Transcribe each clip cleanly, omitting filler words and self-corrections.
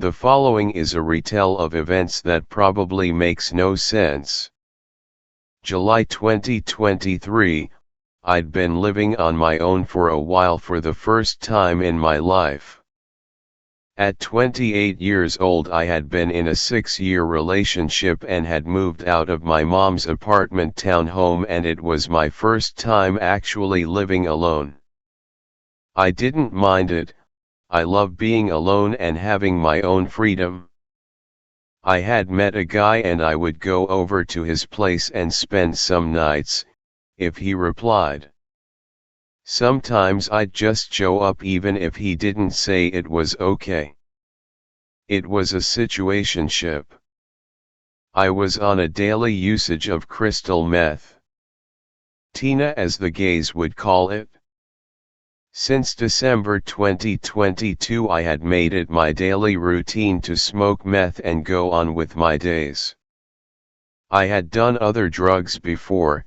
The following is a retell of events that probably makes no sense. July 2023, I'd been living on my own for a while for the first time in my life. At 28 years old I had been in a 6-year relationship and had moved out of my mom's apartment townhome, and it was my first time actually living alone. I didn't mind it. I love being alone and having my own freedom. I had met a guy and I would go over to his place and spend some nights, if he replied. Sometimes I'd just show up even if he didn't say it was okay. It was a situationship. I was on a daily usage of crystal meth. Tina, as the gays would call it. Since December 2022 I had made it my daily routine to smoke meth and go on with my days. I had done other drugs before,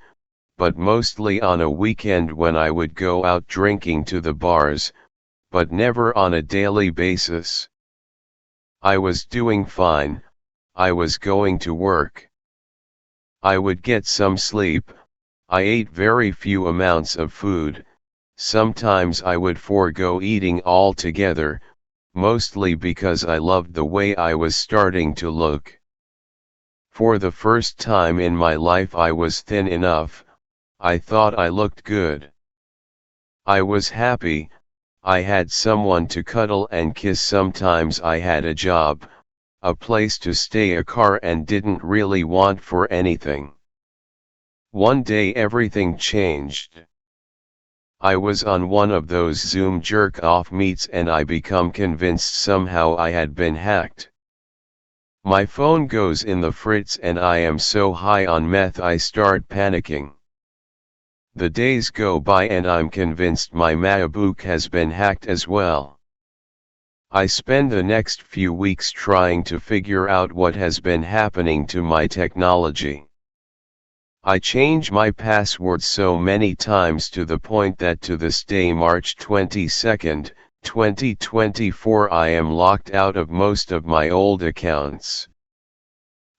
but mostly on a weekend when I would go out drinking to the bars, but never on a daily basis. I was doing fine. I was going to work. I would get some sleep. I ate very few amounts of food. Sometimes I would forego eating altogether, mostly because I loved the way I was starting to look. For the first time in my life I was thin enough. I thought I looked good. I was happy. I had someone to cuddle and kiss. Sometimes I had a job, a place to stay, a car, and didn't really want for anything. One day everything changed. I was on one of those Zoom jerk-off meets and I become convinced somehow I had been hacked. My phone goes in the fritz and I am so high on meth I start panicking. The days go by and I'm convinced my MacBook has been hacked as well. I spend the next few weeks trying to figure out what has been happening to my technology. I change my password so many times to the point that to this day, March 22, 2024, I am locked out of most of my old accounts.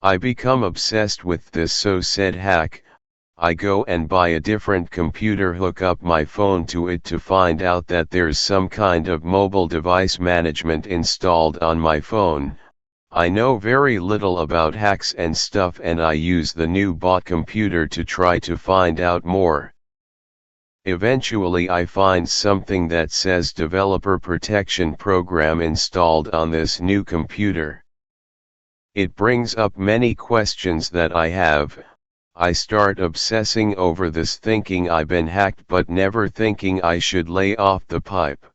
I become obsessed with this so-said hack. I go and buy a different computer, hook up my phone to it to find out that there's some kind of mobile device management installed on my phone. I know very little about hacks and stuff and I use the new bought computer to try to find out more. Eventually I find something that says Developer Protection Program installed on this new computer. It brings up many questions that I have. I start obsessing over this, thinking I've been hacked but never thinking I should lay off the pipe.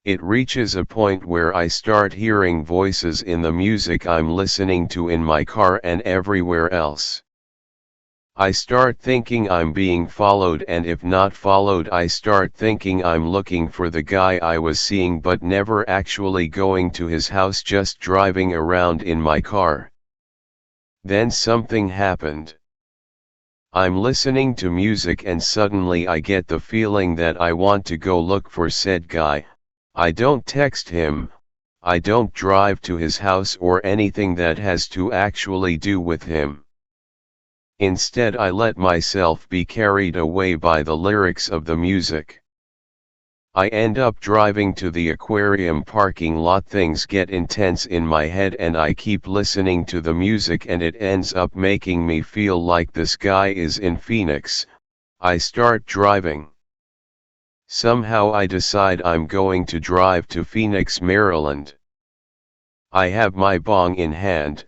It reaches a point where I start hearing voices in the music I'm listening to in my car and everywhere else. I start thinking I'm being followed, and if not followed I start thinking I'm looking for the guy I was seeing but never actually going to his house, just driving around in my car. Then something happened. I'm listening to music and suddenly I get the feeling that I want to go look for said guy. I don't text him, I don't drive to his house or anything that has to actually do with him. Instead I let myself be carried away by the lyrics of the music. I end up driving to the aquarium parking lot. Things get intense in my head and I keep listening to the music and it ends up making me feel like this guy is in Phoenix. I start driving. Somehow I decide I'm going to drive to Phoenix, Maryland. I have my bong in hand,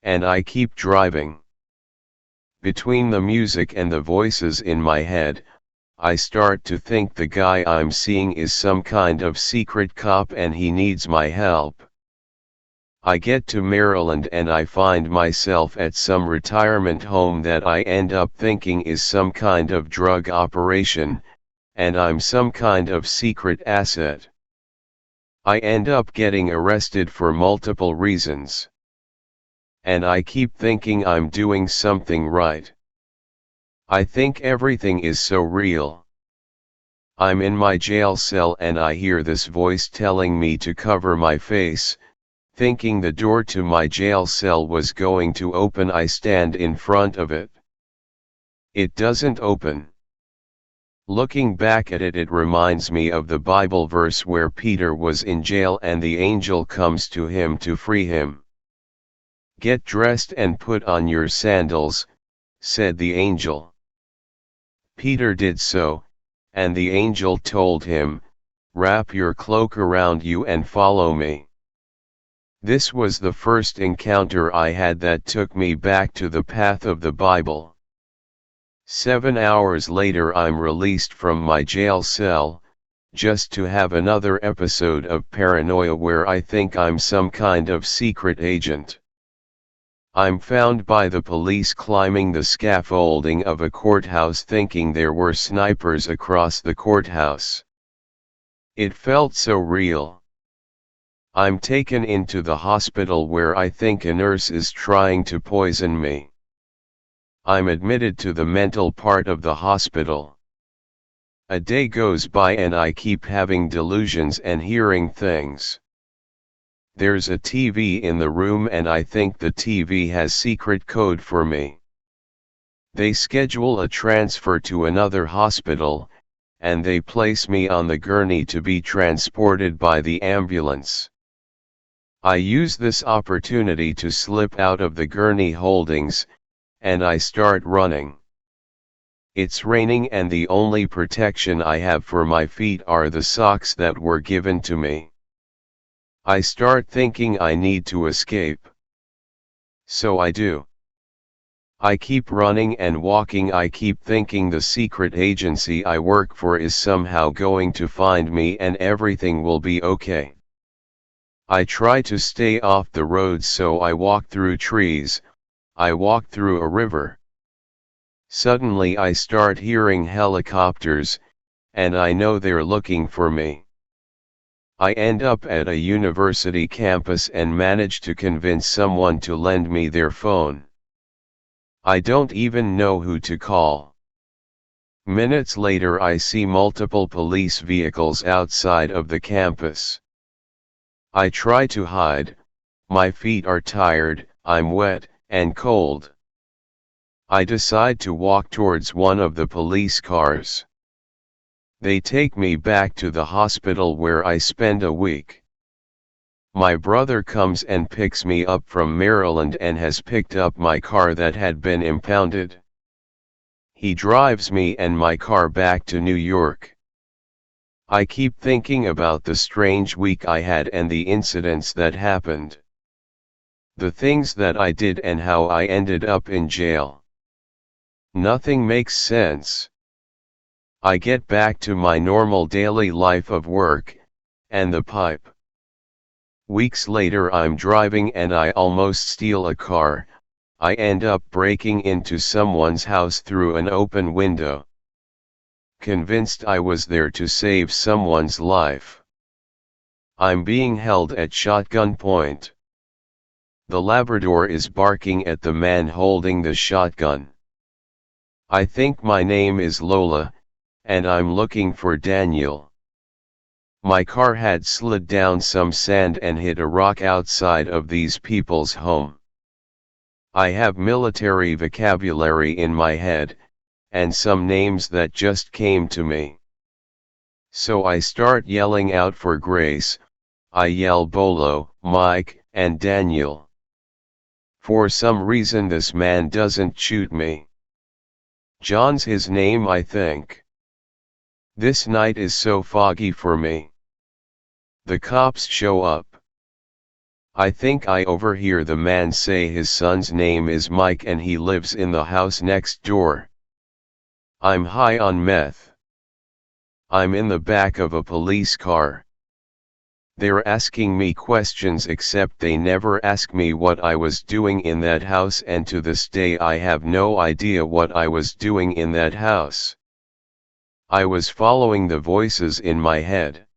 and I keep driving. Between the music and the voices in my head, I start to think the guy I'm seeing is some kind of secret cop and he needs my help. I get to Maryland and I find myself at some retirement home that I end up thinking is some kind of drug operation, and I'm some kind of secret asset. I end up getting arrested for multiple reasons. And I keep thinking I'm doing something right. I think everything is so real. I'm in my jail cell and I hear this voice telling me to cover my face, Thinking the door to my jail cell was going to open, I stand in front of it. It doesn't open. Looking back at it, it reminds me of the Bible verse where Peter was in jail and the angel comes to him to free him. "Get dressed and put on your sandals," said the angel. Peter did so, and the angel told him, "Wrap your cloak around you and follow me." This was the first encounter I had that took me back to the path of the Bible. 7 hours later I'm released from my jail cell, just to have another episode of paranoia where I think I'm some kind of secret agent. I'm found by the police climbing the scaffolding of a courthouse thinking there were snipers across the courthouse. It felt so real. I'm taken into the hospital where I think a nurse is trying to poison me. I'm admitted to the mental part of the hospital. A day goes by and I keep having delusions and hearing things. There's a TV in the room and I think the TV has secret code for me. They schedule a transfer to another hospital, and they place me on the gurney to be transported by the ambulance. I use this opportunity to slip out of the gurney holdings, and I start running. It's raining and the only protection I have for my feet are the socks that were given to me. I start thinking I need to escape. So I do. I keep running and walking. I keep thinking the secret agency I work for is somehow going to find me and everything will be okay. I try to stay off the road, so I walk through trees, I walk through a river. Suddenly I start hearing helicopters, and I know they're looking for me. I end up at a university campus and manage to convince someone to lend me their phone. I don't even know who to call. Minutes later I see multiple police vehicles outside of the campus. I try to hide, my feet are tired, I'm wet, and cold. I decide to walk towards one of the police cars. They take me back to the hospital where I spend a week. My brother comes and picks me up from Maryland and has picked up my car that had been impounded. He drives me and my car back to New York. I keep thinking about the strange week I had and the incidents that happened. The things that I did and how I ended up in jail. Nothing makes sense. I get back to my normal daily life of work, and the pipe. Weeks later I'm driving and I almost steal a car. I end up breaking into someone's house through an open window. Convinced I was there to save someone's life. I'm being held at shotgun point. The Labrador is barking at the man holding the shotgun. I think my name is Lola, and I'm looking for Daniel. My car had slid down some sand and hit a rock outside of these people's home. I have military vocabulary in my head, and some names that just came to me. So I start yelling out for grace. I yell Bolo, Mike, and Daniel. For some reason this man doesn't shoot me. John's his name, I think. This night is so foggy for me. The cops show up. I think I overhear the man say his son's name is Mike and he lives in the house next door. I'm high on meth. I'm in the back of a police car. They're asking me questions, except they never ask me what I was doing in that house, and to this day I have no idea what I was doing in that house. I was following the voices in my head.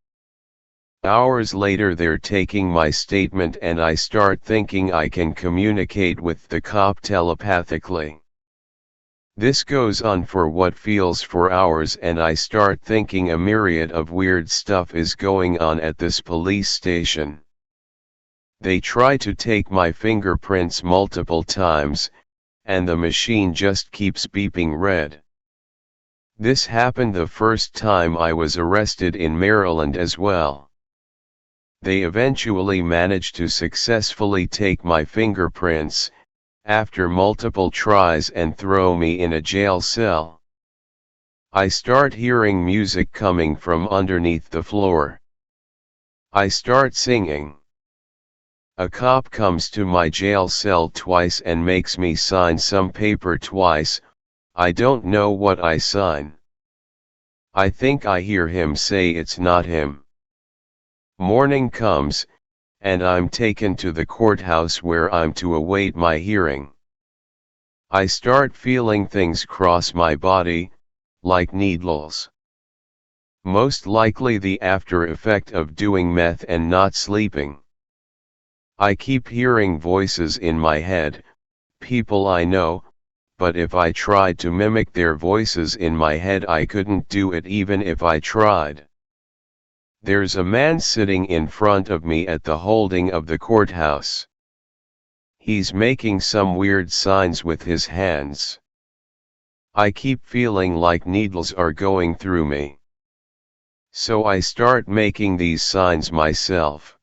Hours later they're taking my statement and I start thinking I can communicate with the cop telepathically. This goes on for what feels 4 hours and I start thinking a myriad of weird stuff is going on at this police station. They try to take my fingerprints multiple times, and the machine just keeps beeping red. This happened the first time I was arrested in Maryland as well. They eventually managed to successfully take my fingerprints, after multiple tries, and throw me in a jail cell. I start hearing music coming from underneath the floor. I start singing. A cop comes to my jail cell twice and makes me sign some paper twice. I don't know what I sign. I think I hear him say it's not him. Morning comes, and I'm taken to the courthouse where I'm to await my hearing. I start feeling things cross my body, like needles. Most likely the after effect of doing meth and not sleeping. I keep hearing voices in my head, people I know, but if I tried to mimic their voices in my head I couldn't do it even if I tried. There's a man sitting in front of me at the holding of the courthouse. He's making some weird signs with his hands. I keep feeling like needles are going through me. So I start making these signs myself.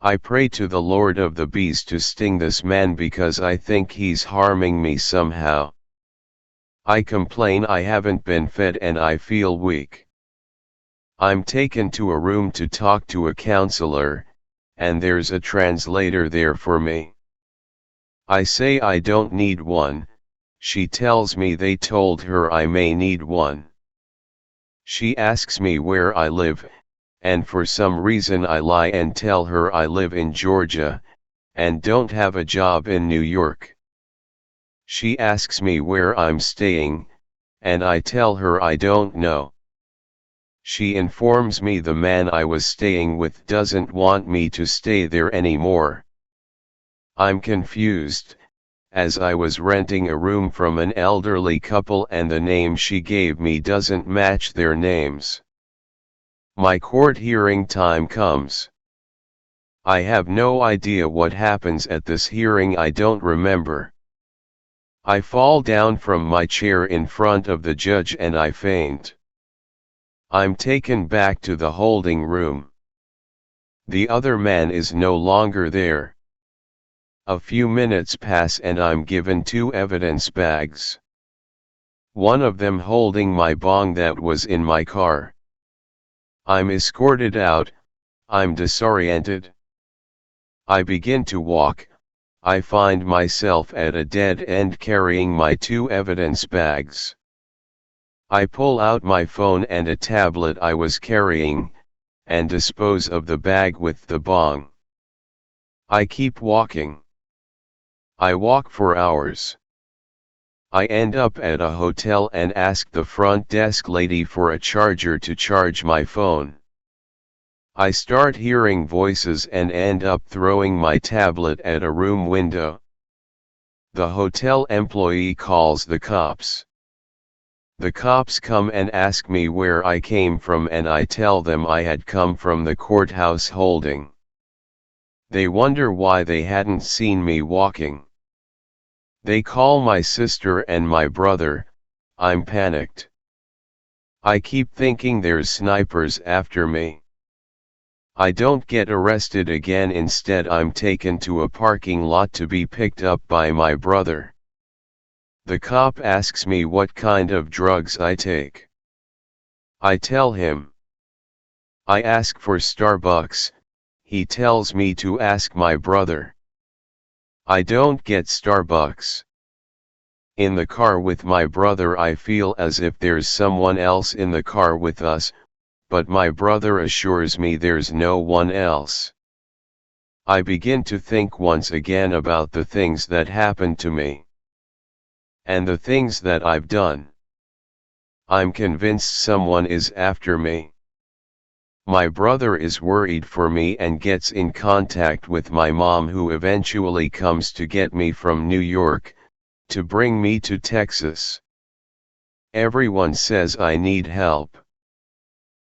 I pray to the Lord of the Bees to sting this man because I think he's harming me somehow. I complain I haven't been fed and I feel weak. I'm taken to a room to talk to a counselor, and there's a translator there for me. I say I don't need one. She tells me they told her I may need one. She asks me where I live, and for some reason I lie and tell her I live in Georgia, and don't have a job in New York. She asks me where I'm staying, and I tell her I don't know. She informs me the man I was staying with doesn't want me to stay there anymore. I'm confused, as I was renting a room from an elderly couple and the name she gave me doesn't match their names. My court hearing time comes. I have no idea what happens at this hearing. I don't remember. I fall down from my chair in front of the judge and I faint. I'm taken back to the holding room. The other man is no longer there. A few minutes pass and I'm given 2 evidence bags. One of them holding my bong that was in my car. I'm escorted out. I'm disoriented. I begin to walk. I find myself at a dead end carrying my 2 evidence bags. I pull out my phone and a tablet I was carrying, and dispose of the bag with the bong. I keep walking. I walk for hours. I end up at a hotel and ask the front desk lady for a charger to charge my phone. I start hearing voices and end up throwing my tablet at a room window. The hotel employee calls the cops. The cops come and ask me where I came from and I tell them I had come from the courthouse holding. They wonder why they hadn't seen me walking. They call my sister and my brother. I'm panicked. I keep thinking there's snipers after me. I don't get arrested again. Instead, I'm taken to a parking lot to be picked up by my brother. The cop asks me what kind of drugs I take. I tell him. I ask for Starbucks. He tells me to ask my brother. I don't get Starbucks. In the car with my brother I feel as if there's someone else in the car with us, but my brother assures me there's no one else. I begin to think once again about the things that happened to me. And the things that I've done. I'm convinced someone is after me. My brother is worried for me and gets in contact with my mom, who eventually comes to get me from New York, to bring me to Texas. Everyone says I need help.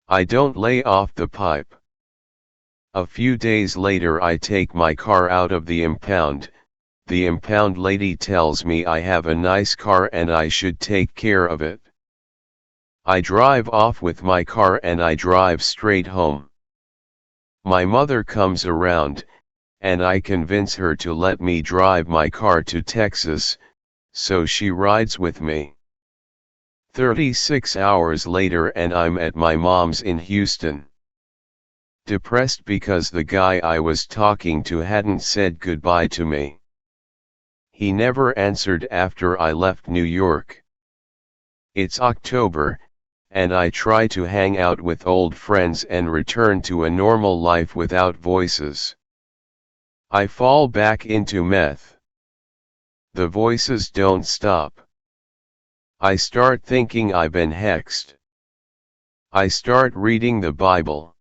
I don't lay off the pipe. A few days later I take my car out of the impound. The impound lady tells me I have a nice car and I should take care of it. I drive off with my car and I drive straight home. My mother comes around, and I convince her to let me drive my car to Texas, so she rides with me. 36 hours later and I'm at my mom's in Houston. Depressed because the guy I was talking to hadn't said goodbye to me. He never answered after I left New York. It's October, and I try to hang out with old friends and return to a normal life without voices. I fall back into meth. The voices don't stop. I start thinking I've been hexed. I start reading the Bible.